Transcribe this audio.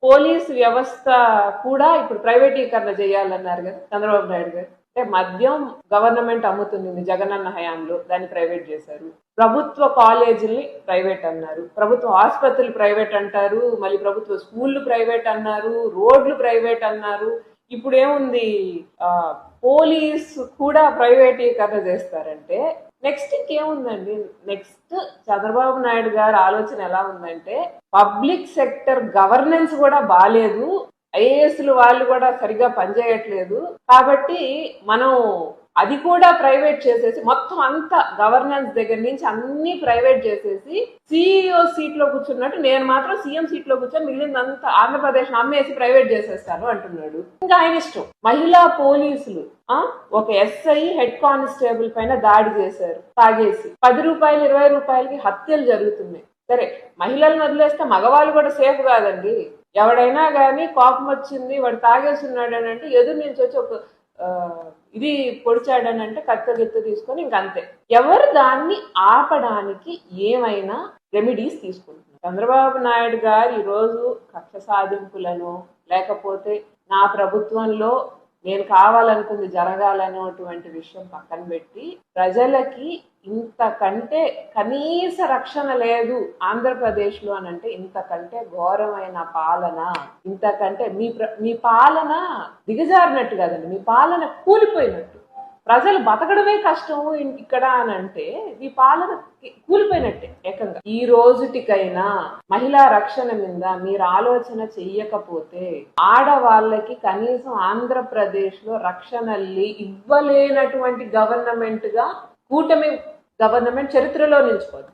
Police వ్యవస్థ కూడా ఇప్పుడు ప్రైవేటీకరణ చేయాలన్నారు కదా చంద్రబాబు నాయుడు గారు. అంటే మద్యం గవర్నమెంట్ అమ్ముతుంది జగనన్న హయాంలో, దాన్ని ప్రైవేట్ చేశారు. ప్రభుత్వ కాలేజీల్ని ప్రైవేట్ అన్నారు, ప్రభుత్వ ఆసుపత్రులు ప్రైవేట్ అంటారు, మళ్ళీ ప్రభుత్వ స్కూళ్ళు ప్రైవేట్ అన్నారు, రోడ్లు ప్రైవేట్ అన్నారు. ఇప్పుడు ఏముంది, పోలీస్ కూడా ప్రైవేటీకరణ చేస్తారంటే నెక్స్ట్ ఇంకేముందండి? నెక్స్ట్ చంద్రబాబు నాయుడు గారి ఆలోచన ఎలా ఉందంటే, పబ్లిక్ సెక్టర్ గవర్నెన్స్ కూడా బాలేదు, ఐఏఎస్లు వాళ్ళు కూడా సరిగా పనిచేయట్లేదు, కాబట్టి మనం అది కూడా ప్రైవేట్ చేసేసి మొత్తం అంతా గవర్నెన్స్ దగ్గర నుంచి అన్ని ప్రైవేట్ చేసేసి సిఇఓ సీట్ లో కూర్చున్నట్టు నేను మాత్రం సీఎం సీట్ లో కూర్చొని మిగిలిందంతా ఆంధ్రప్రదేశ్ అమ్మేసి ప్రైవేట్ చేసేస్తాను అంటున్నాడు. ఇంకా ఆయన ఇష్టం. మహిళా పోలీసులు ఒక ఎస్ఐ హెడ్ కానిస్టేబుల్ పైన దాడి చేశారు తాగేసి. 10 రూపాయలు 20 రూపాయలకి హత్యలు జరుగుతున్నాయి. సరే, మహిళలను వదిలేస్తే మగవాళ్ళు కూడా సేఫ్ కాదండి. ఎవడైనా కానీ కోపం వచ్చింది, వాడు తాగేస్తున్నాడు అని అంటే ఎదురు నుంచి వచ్చి ఒక ఇది పొడిచాడని అంటే కత్తి తీసుకొని ఇంకంతే. ఎవరు దాన్ని ఆపడానికి ఏమైనా రెమెడీస్ తీసుకుంటున్నారు. చంద్రబాబు నాయుడు గారు ఈరోజు కక్ష సాధింపులను, లేకపోతే నా ప్రభుత్వంలో నేను కావాలనుకుంది జరగాలనేటువంటి విషయం పక్కన పెట్టి, ప్రజలకి ఇంతకంటే కనీస రక్షణ లేదు ఆంధ్రప్రదేశ్ లో అని అంటే, ఇంతకంటే ఘోరమైన పాలన, ఇంతకంటే మీ పాలన దిగజారినట్టు కాదండి, మీ పాలన కూలిపోయినట్టు. ప్రజలు బతకడమే కష్టం ఇక్కడ అని అంటే ఈ పాలన కూలిపోయినట్టే ఏకంగా. ఈ రోజుటికైనా మహిళా రక్షణ మీద మీరు ఆలోచన చెయ్యకపోతే, ఆడవాళ్ళకి కనీసం ఆంధ్రప్రదేశ్ లో రక్షణల్ని ఇవ్వలేనటువంటి గవర్నమెంట్ గా కూటమి గవర్నమెంట్ చరిత్రలో నిలిచిపోతుంది.